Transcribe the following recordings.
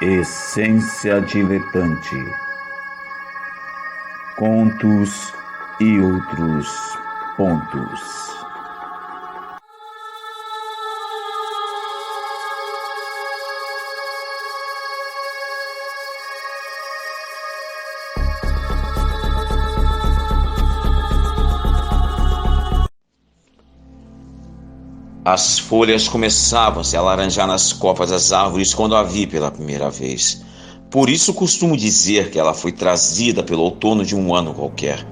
Essência diletante. Contos e outros pontos. As folhas começavam a se alaranjar nas copas das árvores quando a vi pela primeira vez. Por isso costumo dizer que ela foi trazida pelo outono de um ano qualquer.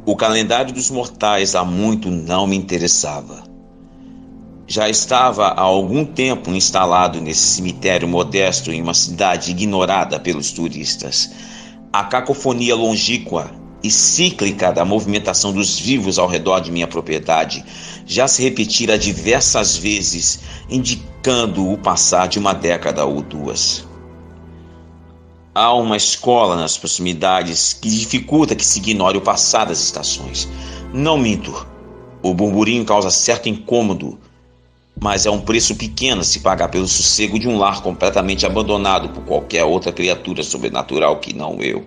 O calendário dos mortais há muito não me interessava. Já estava há algum tempo instalado nesse cemitério modesto em uma cidade ignorada pelos turistas. A cacofonia longínqua e cíclica da movimentação dos vivos ao redor de minha propriedade já se repetira diversas vezes, indicando o passar de uma década ou duas. Há uma escola nas proximidades que dificulta que se ignore o passar das estações. Não minto, o burburinho causa certo incômodo, mas é um preço pequeno a se pagar pelo sossego de um lar completamente abandonado por qualquer outra criatura sobrenatural que não eu.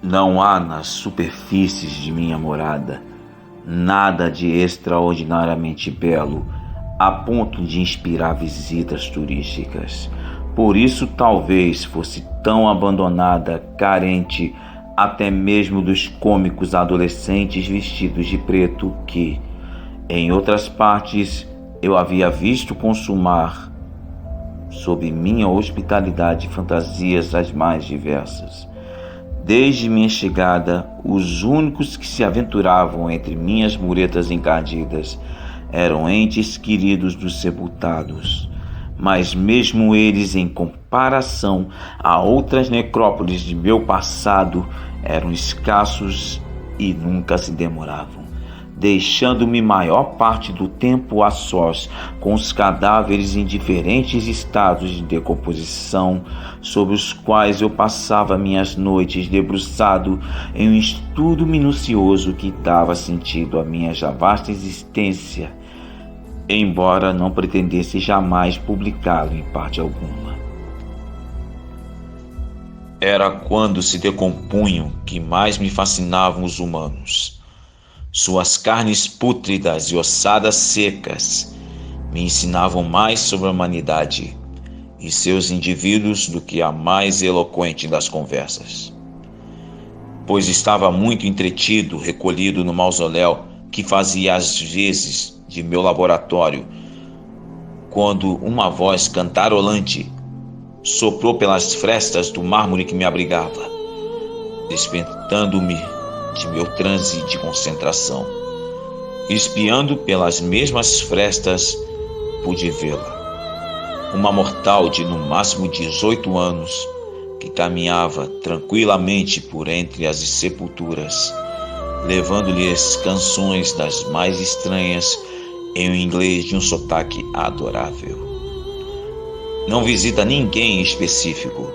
Não há nas superfícies de minha morada nada de extraordinariamente belo a ponto de inspirar visitas turísticas. Por isso talvez fosse tão abandonada, carente até mesmo dos cômicos adolescentes vestidos de preto que, em outras partes, eu havia visto consumar, sob minha hospitalidade, fantasias as mais diversas. Desde minha chegada, os únicos que se aventuravam entre minhas muretas encardidas eram entes queridos dos sepultados. Mas mesmo eles, em comparação a outras necrópolis de meu passado, eram escassos e nunca se demoravam, deixando-me maior parte do tempo a sós com os cadáveres em diferentes estados de decomposição, sobre os quais eu passava minhas noites debruçado em um estudo minucioso que dava sentido à minha já vasta existência, embora não pretendesse jamais publicá-lo em parte alguma. Era quando se decompunham que mais me fascinavam os humanos. Suas carnes pútridas e ossadas secas me ensinavam mais sobre a humanidade e seus indivíduos do que a mais eloquente das conversas. Pois estava muito entretido, recolhido no mausoléu que fazia às vezes de meu laboratório, quando uma voz cantarolante soprou pelas frestas do mármore que me abrigava, despertando-me de meu transe de concentração. Espiando pelas mesmas frestas, pude vê-la. Uma mortal de no máximo 18 anos, que caminhava tranquilamente por entre as sepulturas, levando-lhes canções das mais estranhas em um inglês de um sotaque adorável. Não visita ninguém em específico,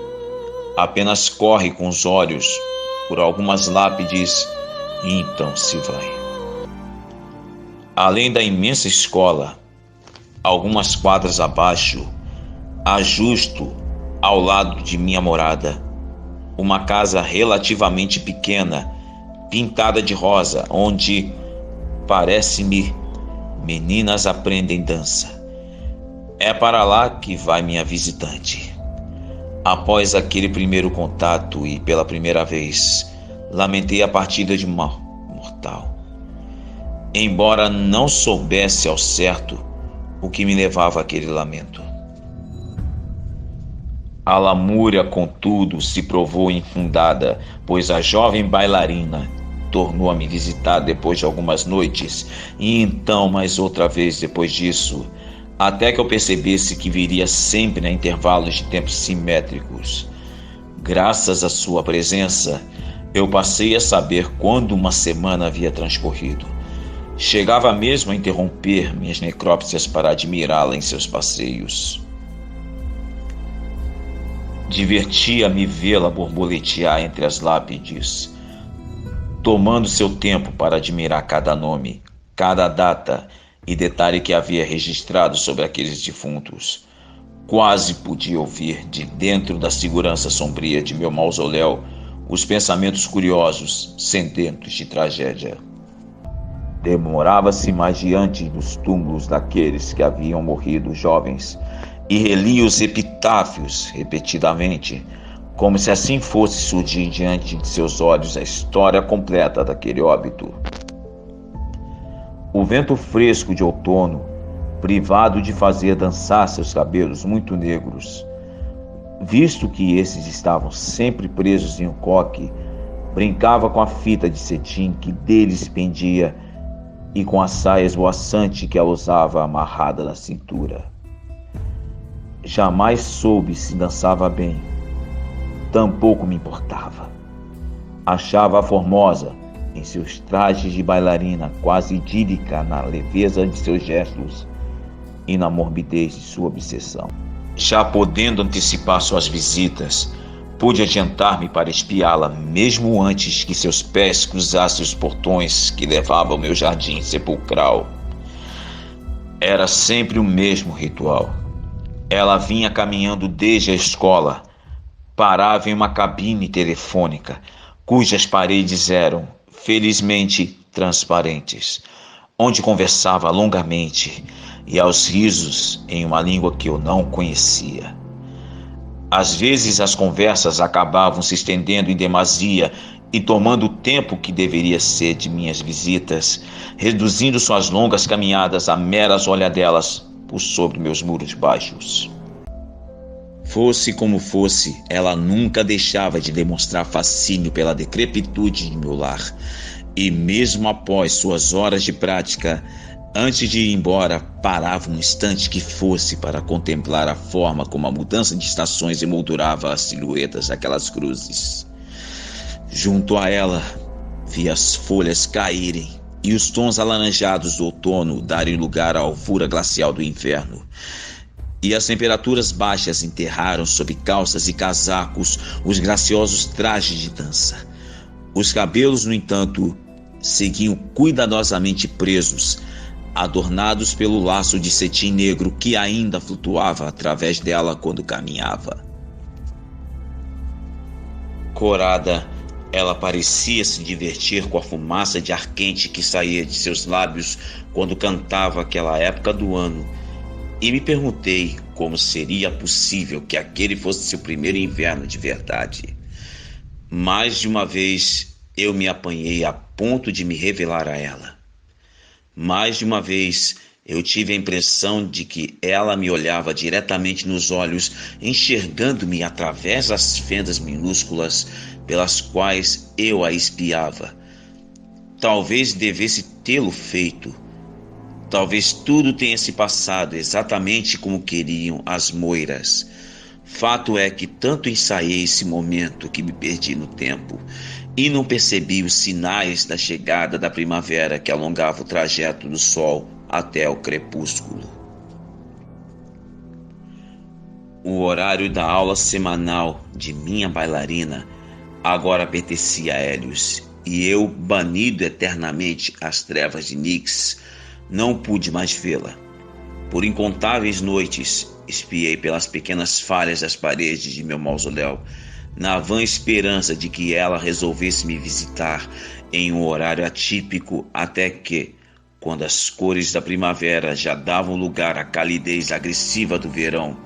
apenas corre com os olhos por algumas lápides e então se vai. Além da imensa escola, algumas quadras abaixo, há justo ao lado de minha morada, uma casa relativamente pequena, pintada de rosa, onde, parece-me, meninas aprendem dança. É para lá que vai minha visitante. Após aquele primeiro contato e pela primeira vez, lamentei a partida de uma mortal, embora não soubesse ao certo o que me levava àquele lamento. A lamúria, contudo, se provou infundada, pois a jovem bailarina tornou a me visitar depois de algumas noites, e então mais outra vez depois disso, até que eu percebesse que viria sempre a intervalos de tempos simétricos. Graças à sua presença, eu passei a saber quando uma semana havia transcorrido. Chegava mesmo a interromper minhas necrópsias para admirá-la em seus passeios. Divertia-me vê-la borboletear entre as lápides, tomando seu tempo para admirar cada nome, cada data e detalhe que havia registrado sobre aqueles defuntos. Quase podia ouvir de dentro da segurança sombria de meu mausoléu os pensamentos curiosos, sedentos de tragédia. Demorava-se mais diante dos túmulos daqueles que haviam morrido jovens e relia os epitáfios repetidamente, como se assim fosse surgir diante de seus olhos a história completa daquele óbito. O vento fresco de outono, privado de fazer dançar seus cabelos muito negros, visto que esses estavam sempre presos em um coque, brincava com a fita de cetim que deles pendia e com a saia esvoaçante que ela usava amarrada na cintura. Jamais soube se dançava bem, tampouco me importava. Achava-a formosa em seus trajes de bailarina, quase idílica na leveza de seus gestos e na morbidez de sua obsessão. Já podendo antecipar suas visitas, pude adiantar-me para espiá-la, mesmo antes que seus pés cruzassem os portões que levavam ao meu jardim sepulcral. Era sempre o mesmo ritual. Ela vinha caminhando desde a escola, parava em uma cabine telefônica, cujas paredes eram, felizmente, transparentes, onde conversava longamente e aos risos em uma língua que eu não conhecia. Às vezes as conversas acabavam se estendendo em demasia e tomando o tempo que deveria ser de minhas visitas, reduzindo suas longas caminhadas a meras olhadelas por sobre meus muros baixos. Fosse como fosse, ela nunca deixava de demonstrar fascínio pela decrepitude de meu lar, e mesmo após suas horas de prática, antes de ir embora, parava um instante que fosse para contemplar a forma como a mudança de estações emoldurava as silhuetas daquelas cruzes. Junto a ela, via as folhas caírem e os tons alaranjados do outono darem lugar à alvura glacial do inverno. E as temperaturas baixas enterraram sob calças e casacos os graciosos trajes de dança. Os cabelos, no entanto, seguiam cuidadosamente presos, adornados pelo laço de cetim negro que ainda flutuava através dela quando caminhava. Corada, ela parecia se divertir com a fumaça de ar quente que saía de seus lábios quando cantava aquela época do ano, e me perguntei como seria possível que aquele fosse seu primeiro inverno de verdade. Mais de uma vez eu me apanhei a ponto de me revelar a ela. Mais de uma vez eu tive a impressão de que ela me olhava diretamente nos olhos, enxergando-me através das fendas minúsculas pelas quais eu a espiava. Talvez devesse tê-lo feito. Talvez tudo tenha se passado exatamente como queriam as moiras. Fato é que tanto ensaiei esse momento que me perdi no tempo e não percebi os sinais da chegada da primavera que alongava o trajeto do sol até o crepúsculo. O horário da aula semanal de minha bailarina agora pertencia a Hélios, e eu, banido eternamente às trevas de Nix, não pude mais vê-la. Por incontáveis noites, espiei pelas pequenas falhas das paredes de meu mausoléu, na vã esperança de que ela resolvesse me visitar em um horário atípico, até que, quando as cores da primavera já davam lugar à calidez agressiva do verão,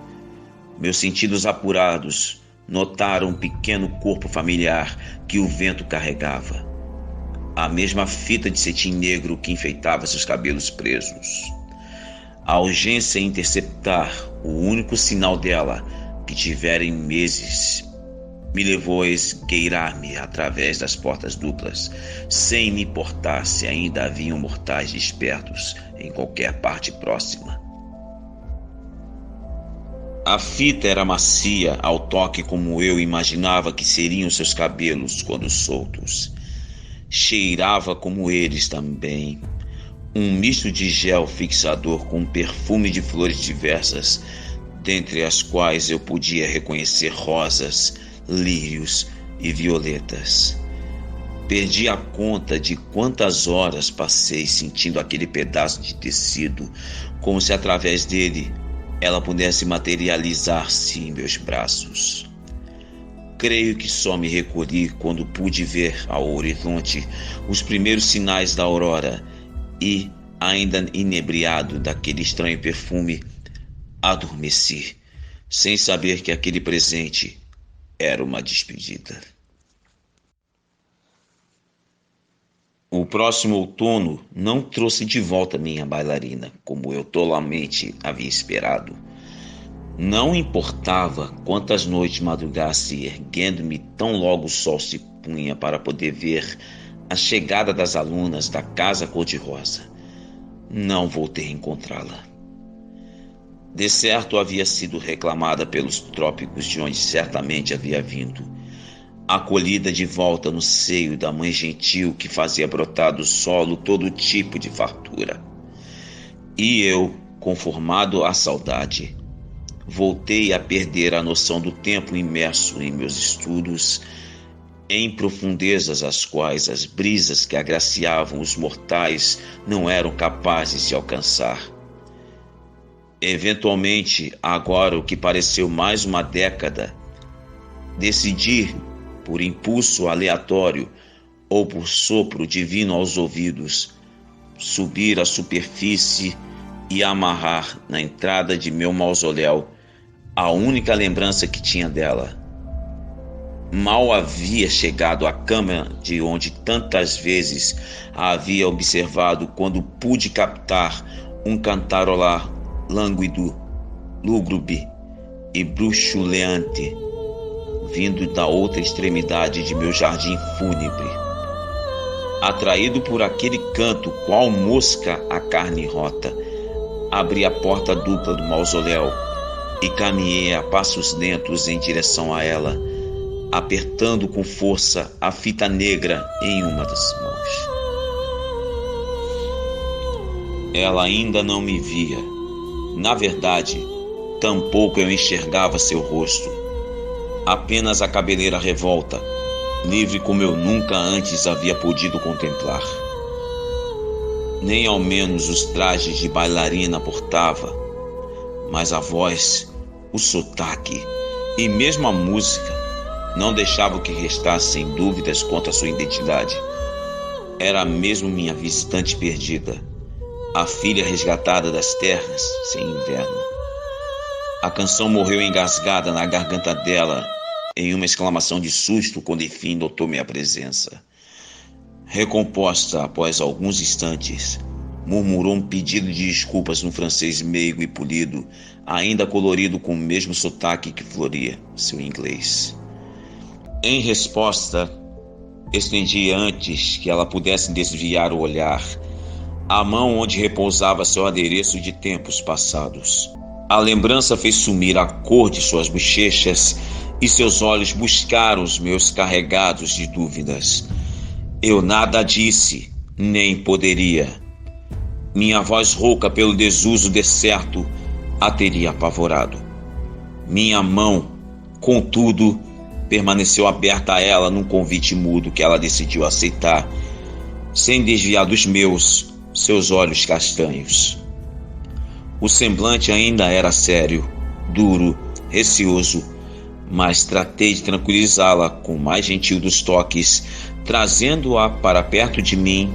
meus sentidos apurados notaram um pequeno corpo familiar que o vento carregava. A mesma fita de cetim negro que enfeitava seus cabelos presos. A urgência em interceptar o único sinal dela que tivera em meses me levou a esgueirar-me através das portas duplas, sem me importar se ainda haviam mortais despertos em qualquer parte próxima. A fita era macia ao toque como eu imaginava que seriam seus cabelos quando soltos. Cheirava como eles também, um misto de gel fixador com um perfume de flores diversas, dentre as quais eu podia reconhecer rosas, lírios e violetas. Perdi a conta de quantas horas passei sentindo aquele pedaço de tecido, como se através dele ela pudesse materializar-se em meus braços. Creio que só me recolhi quando pude ver ao horizonte os primeiros sinais da aurora e, ainda inebriado daquele estranho perfume, adormeci, sem saber que aquele presente era uma despedida. O próximo outono não trouxe de volta minha bailarina, como eu tolamente havia esperado. Não importava quantas noites madrugasse erguendo-me tão logo o sol se punha para poder ver a chegada das alunas da casa cor-de-rosa. Não voltei a encontrá-la. De certo havia sido reclamada pelos trópicos de onde certamente havia vindo, acolhida de volta no seio da mãe gentil que fazia brotar do solo todo tipo de fartura. E eu, conformado à saudade, voltei a perder a noção do tempo imerso em meus estudos, em profundezas as quais as brisas que agraciavam os mortais não eram capazes de alcançar. Eventualmente, agora o que pareceu mais uma década, decidi, por impulso aleatório ou por sopro divino aos ouvidos, subir à superfície e amarrar na entrada de meu mausoléu a única lembrança que tinha dela. Mal havia chegado à cama de onde tantas vezes a havia observado quando pude captar um cantarolar lânguido, lúgubre e bruxuleante, vindo da outra extremidade de meu jardim fúnebre. Atraído por aquele canto, qual mosca a carne rota, abri a porta dupla do mausoléu e caminhei a passos lentos em direção a ela, apertando com força a fita negra em uma das mãos. Ela ainda não me via. Na verdade, tampouco eu enxergava seu rosto. Apenas a cabeleira revolta, livre como eu nunca antes havia podido contemplar. Nem ao menos os trajes de bailarina portava, mas a voz, o sotaque e mesmo a música não deixavam que restassem dúvidas quanto à sua identidade. Era mesmo minha visitante perdida, a filha resgatada das terras sem inverno. A canção morreu engasgada na garganta dela em uma exclamação de susto quando enfim notou minha presença. Recomposta após alguns instantes, murmurou um pedido de desculpas no francês meigo e polido, ainda colorido com o mesmo sotaque que floria seu inglês. Em resposta, estendi antes que ela pudesse desviar o olhar a mão onde repousava seu adereço de tempos passados. A lembrança fez sumir a cor de suas bochechas e seus olhos buscaram os meus carregados de dúvidas. Eu nada disse, nem poderia. Minha voz rouca pelo desuso decerto a teria apavorado. Minha mão, contudo, permaneceu aberta a ela num convite mudo que ela decidiu aceitar, sem desviar dos meus, seus olhos castanhos. O semblante ainda era sério, duro, receoso, mas tratei de tranquilizá-la com o mais gentil dos toques, trazendo-a para perto de mim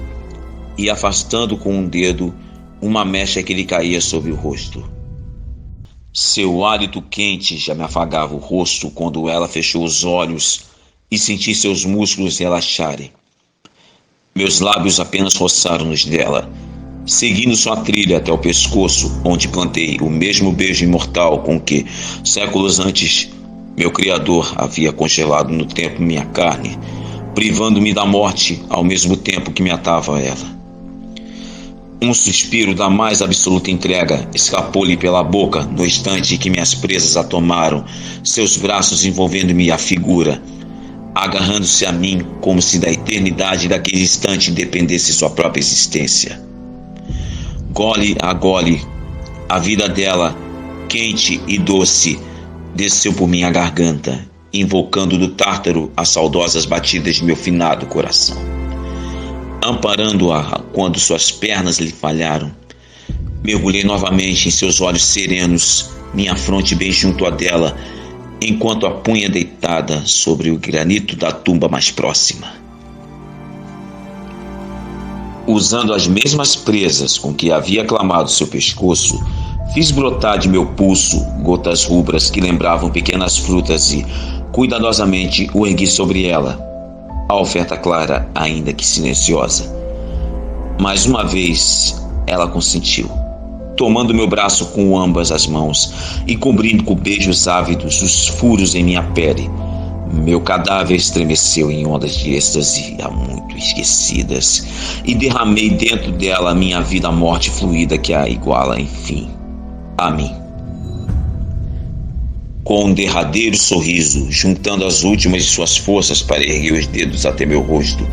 e afastando com um dedo uma mecha que lhe caía sobre o rosto. Seu hálito quente já me afagava o rosto quando ela fechou os olhos e senti seus músculos relaxarem. Meus lábios apenas roçaram os dela, seguindo sua trilha até o pescoço, onde plantei o mesmo beijo imortal com que, séculos antes, meu Criador havia congelado no tempo minha carne, privando-me da morte ao mesmo tempo que me atava a ela. Um suspiro da mais absoluta entrega escapou-lhe pela boca no instante que minhas presas a tomaram, seus braços envolvendo-me a figura, agarrando-se a mim como se da eternidade daquele instante dependesse sua própria existência. Gole a gole, a vida dela, quente e doce, desceu por minha garganta, invocando do tártaro as saudosas batidas de meu finado coração. Amparando-a quando suas pernas lhe falharam, Mergulhei novamente em seus olhos serenos, minha fronte bem junto à dela, enquanto a punha deitada sobre o granito da tumba mais próxima. Usando as mesmas presas com que havia clamado seu pescoço, fiz brotar de meu pulso gotas rubras que lembravam pequenas frutas e, cuidadosamente, o ergui sobre ela, a oferta clara, ainda que silenciosa. Mais uma vez, ela consentiu, tomando meu braço com ambas as mãos e cobrindo com beijos ávidos os furos em minha pele. Meu cadáver estremeceu em ondas de êxtase há muito esquecidas e derramei dentro dela a minha vida-morte fluida que a iguala, enfim, a mim. Com um derradeiro sorriso, juntando as últimas de suas forças para erguer os dedos até meu rosto,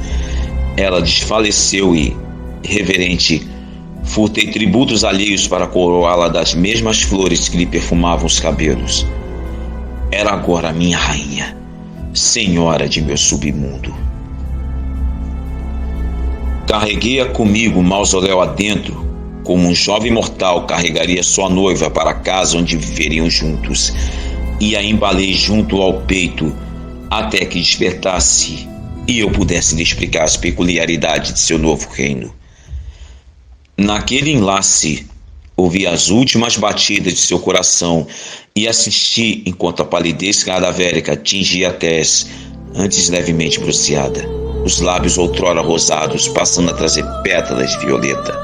ela desfaleceu e, reverente, furtei tributos alheios para coroá-la das mesmas flores que lhe perfumavam os cabelos. Era agora minha rainha, senhora de meu submundo. Carreguei-a comigo mausoléu adentro, como um jovem mortal carregaria sua noiva para a casa onde viveriam juntos, e a embalei junto ao peito até que despertasse e eu pudesse lhe explicar as peculiaridades de seu novo reino. Naquele enlace, ouvi as últimas batidas de seu coração e assisti enquanto a palidez cadavérica tingia a tez, antes levemente bronzeada, os lábios outrora rosados passando a trazer pétalas de violeta.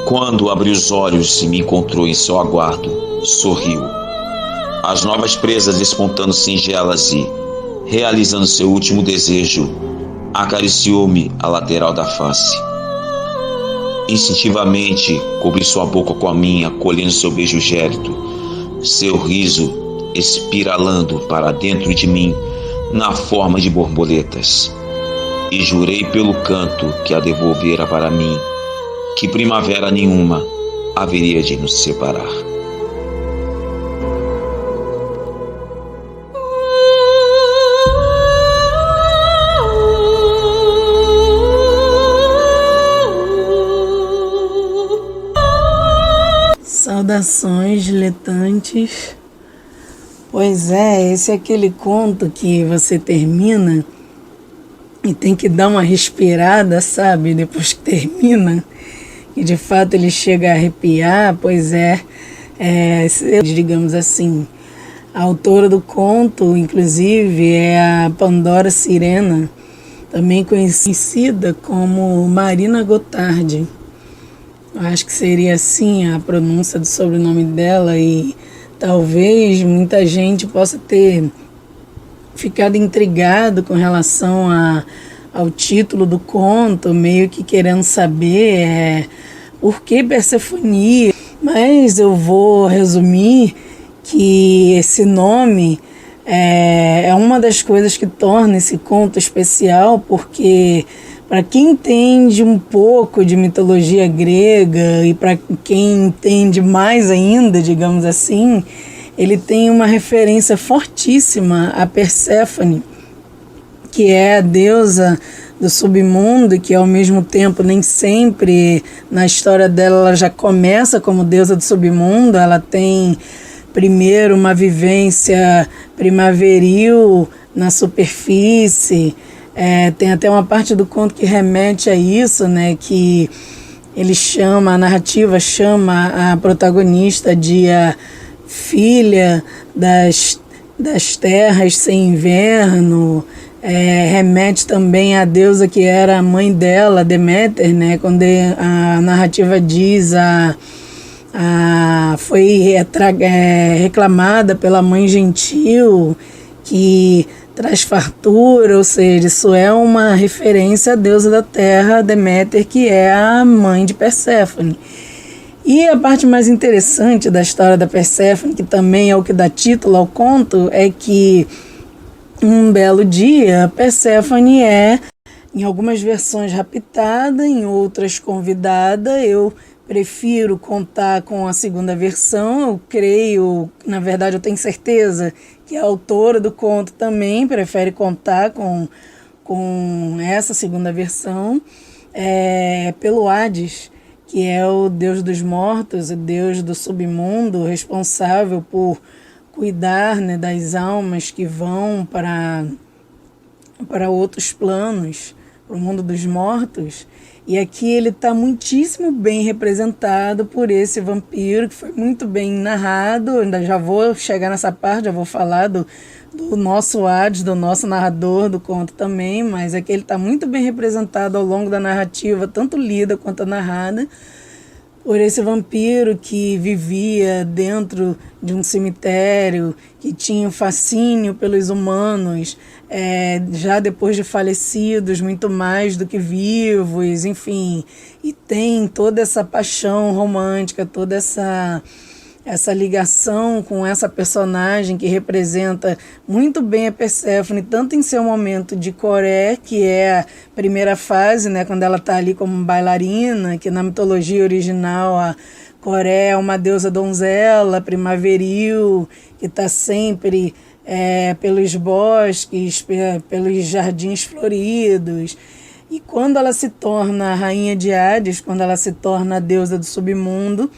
Quando abri os olhos e me encontrou em seu aguardo, sorriu. As novas presas despontando singelas e, realizando seu último desejo, acariciou-me a lateral da face. Instintivamente, cobri sua boca com a minha, colhendo seu beijo gélido, seu riso espiralando para dentro de mim na forma de borboletas. E jurei pelo canto que a devolvera para mim, que primavera nenhuma haveria de nos separar. Saudações, diletantes. Pois é, esse é aquele conto que você termina e tem que dar uma respirada, sabe? Depois que termina, e de fato ele chega a arrepiar. Pois é, digamos assim, a autora do conto, inclusive, é a Pandora Sirena, também conhecida como Marina Gotardi. Acho que seria assim a pronúncia do sobrenome dela, e talvez muita gente possa ter ficado intrigado com relação ao título do conto, meio que querendo saber por que Persefonia. Mas eu vou resumir que esse nome é uma das coisas que torna esse conto especial, porque para quem entende um pouco de mitologia grega e para quem entende mais ainda, digamos assim, ele tem uma referência fortíssima a Perséfone, que é a deusa do submundo e que ao mesmo tempo nem sempre na história dela ela já começa como deusa do submundo. Ela tem primeiro uma vivência primaveril na superfície. Tem até uma parte do conto que remete a isso, né, que a narrativa chama a protagonista de a filha das terras sem inverno. Remete também à deusa que era a mãe dela, Deméter, né, quando a narrativa diz foi reclamada pela mãe gentil que traz fartura, ou seja, isso é uma referência à deusa da terra, Deméter, que é a mãe de Perséfone. E a parte mais interessante da história da Perséfone, que também é o que dá título ao conto, é que um belo dia Perséfone em algumas versões, raptada, em outras convidada. Eu prefiro contar com a segunda versão. Eu creio, na verdade eu tenho certeza que a autora do conto também prefere contar com essa segunda versão, pelo Hades, que é o deus dos mortos, o deus do submundo, responsável por cuidar, né, das almas que vão para outros planos, para o mundo dos mortos. E aqui ele está muitíssimo bem representado por esse vampiro, que foi muito bem narrado. Ainda já vou chegar nessa parte, já vou falar do nosso Hades, do nosso narrador do conto também, mas aqui ele está muito bem representado ao longo da narrativa, tanto lida quanto narrada, por esse vampiro que vivia dentro de um cemitério, que tinha um fascínio pelos humanos, já depois de falecidos, muito mais do que vivos, enfim. E tem toda essa paixão romântica, toda essa ligação com essa personagem que representa muito bem a Perséfone, tanto em seu momento de Coré, que é a primeira fase, né, quando ela está ali como bailarina, que na mitologia original a Coré é uma deusa donzela, primaveril, que está sempre pelos bosques, pelos jardins floridos. E quando ela se torna a rainha de Hades, quando ela se torna a deusa do submundo,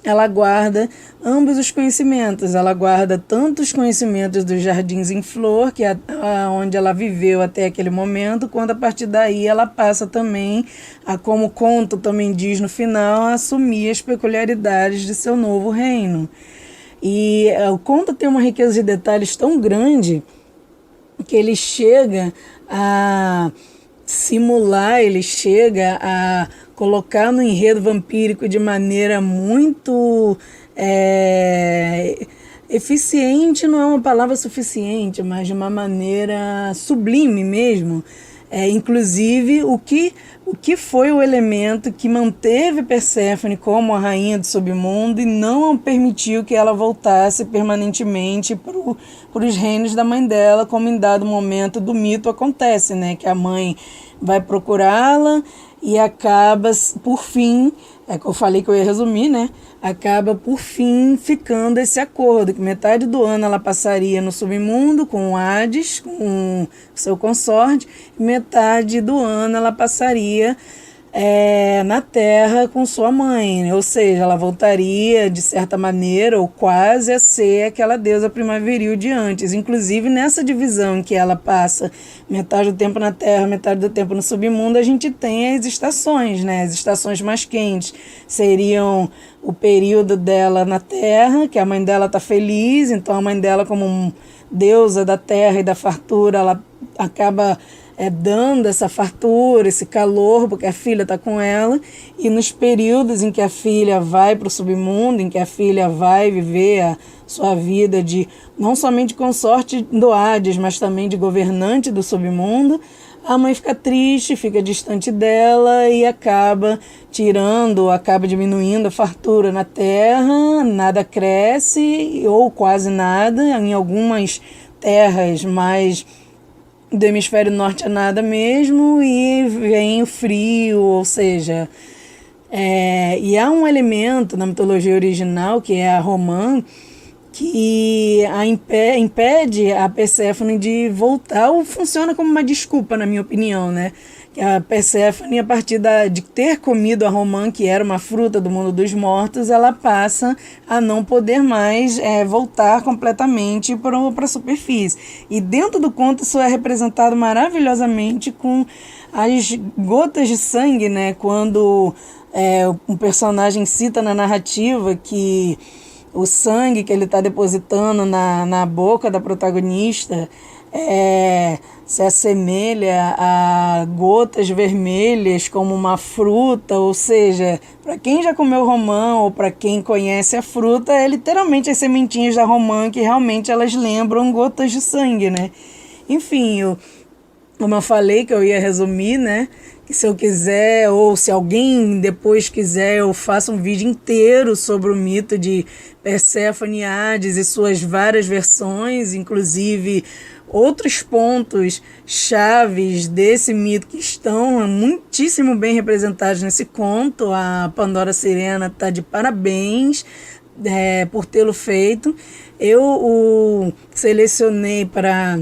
ela guarda ambos os conhecimentos. Ela guarda tanto os conhecimentos dos jardins em flor, que é onde ela viveu até aquele momento, quanto a partir daí ela passa também a, como o conto também diz no final, a assumir as peculiaridades de seu novo reino. E o conto tem uma riqueza de detalhes tão grande que ele chega a simular, ele chega a colocar no enredo vampírico de maneira muito eficiente, não é uma palavra suficiente, mas de uma maneira sublime mesmo. Inclusive, o que foi o elemento que manteve Perséfone como a rainha do submundo e não permitiu que ela voltasse permanentemente para os reinos da mãe dela, como em dado momento do mito acontece, né? Que a mãe vai procurá-la e acaba, por fim, que eu falei que eu ia resumir, né? Acaba, por fim, ficando esse acordo, que metade do ano ela passaria no submundo com o Hades, com seu consorte, e metade do ano ela passaria na Terra com sua mãe, né? Ou seja, ela voltaria, de certa maneira, ou quase, a ser aquela deusa primaveril de antes. Inclusive, nessa divisão em que ela passa metade do tempo na Terra, metade do tempo no submundo, a gente tem as estações, né? As estações mais quentes seriam o período dela na Terra, que a mãe dela está feliz, então a mãe dela, como deusa da Terra e da fartura, ela acaba dando essa fartura, esse calor, porque a filha está com ela. E nos períodos em que a filha vai para o submundo, em que a filha vai viver a sua vida de não somente consorte do Hades, mas também de governante do submundo, a mãe fica triste, fica distante dela e acaba diminuindo a fartura na Terra, nada cresce, ou quase nada, em algumas terras mais do hemisfério norte é nada mesmo, e vem o frio, ou seja, e há um elemento na mitologia original, que é a romã, que impede a Perséfone de voltar, ou funciona como uma desculpa, na minha opinião, né? Que a Perséfone, a partir de ter comido a romã, que era uma fruta do mundo dos mortos, ela passa a não poder mais voltar completamente para a superfície. E dentro do conto isso é representado maravilhosamente com as gotas de sangue, né? Quando um personagem cita na narrativa que o sangue que ele está depositando na boca da protagonista se assemelha a gotas vermelhas como uma fruta, ou seja, para quem já comeu romã ou para quem conhece a fruta, é literalmente as sementinhas da romã que realmente elas lembram gotas de sangue, né? Enfim, como eu falei que eu ia resumir, né? Que se eu quiser, ou se alguém depois quiser, eu faço um vídeo inteiro sobre o mito de Perséfone e Hades e suas várias versões, inclusive outros pontos chaves desse mito que estão muitíssimo bem representados nesse conto. A Pandora Sirena está de parabéns por tê-lo feito. Eu o selecionei para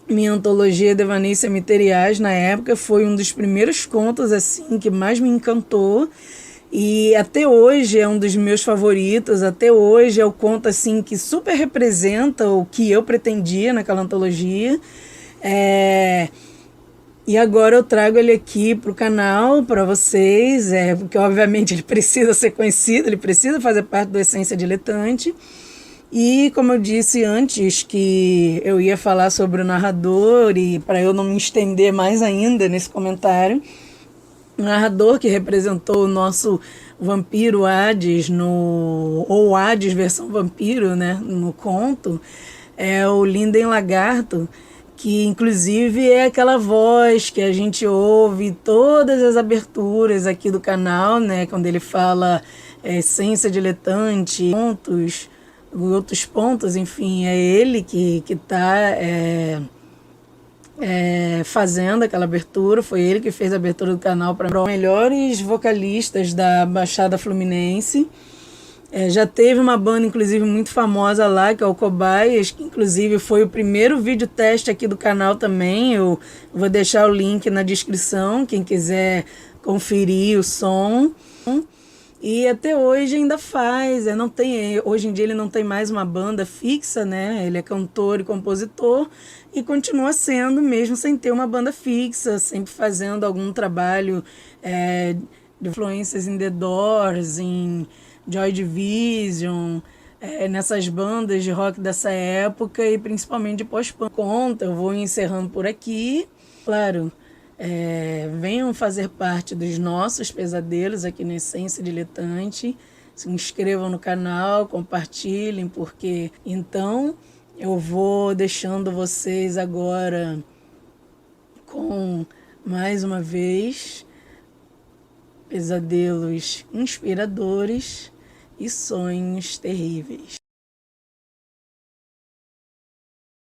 minha antologia Devaneios Cemiteriais na época, foi um dos primeiros contos assim que mais me encantou. E até hoje é um dos meus favoritos, até hoje é o conto assim, que super representa o que eu pretendia naquela antologia. E agora eu trago ele aqui para o canal, para vocês, porque obviamente ele precisa ser conhecido, ele precisa fazer parte do Essência Diletante. E como eu disse antes que eu ia falar sobre o narrador, e para eu não me estender mais ainda nesse comentário, o narrador que representou o nosso vampiro Hades, ou Hades versão vampiro, né, no conto, é o Linden Lagarto, que inclusive é aquela voz que a gente ouve em todas as aberturas aqui do canal, né, quando ele fala essência diletante, outros pontos, enfim, é ele que está fazendo aquela abertura, foi ele que fez a abertura do canal para os melhores vocalistas da Baixada Fluminense. Já teve uma banda, inclusive, muito famosa lá, que é o Cobaias, que inclusive foi o primeiro vídeo teste aqui do canal também. Eu vou deixar o link na descrição, quem quiser conferir o som. E até hoje ainda faz, hoje em dia ele não tem mais uma banda fixa, né? Ele é cantor e compositor e continua sendo, mesmo sem ter uma banda fixa, sempre fazendo algum trabalho de influências em The Doors, em Joy Division, nessas bandas de rock dessa época e principalmente de pós-punk. Eu vou encerrando por aqui. Claro, venham fazer parte dos nossos pesadelos aqui no Essência Diletante. Se inscrevam no canal, compartilhem, porque então eu vou deixando vocês agora com, mais uma vez, pesadelos inspiradores e sonhos terríveis.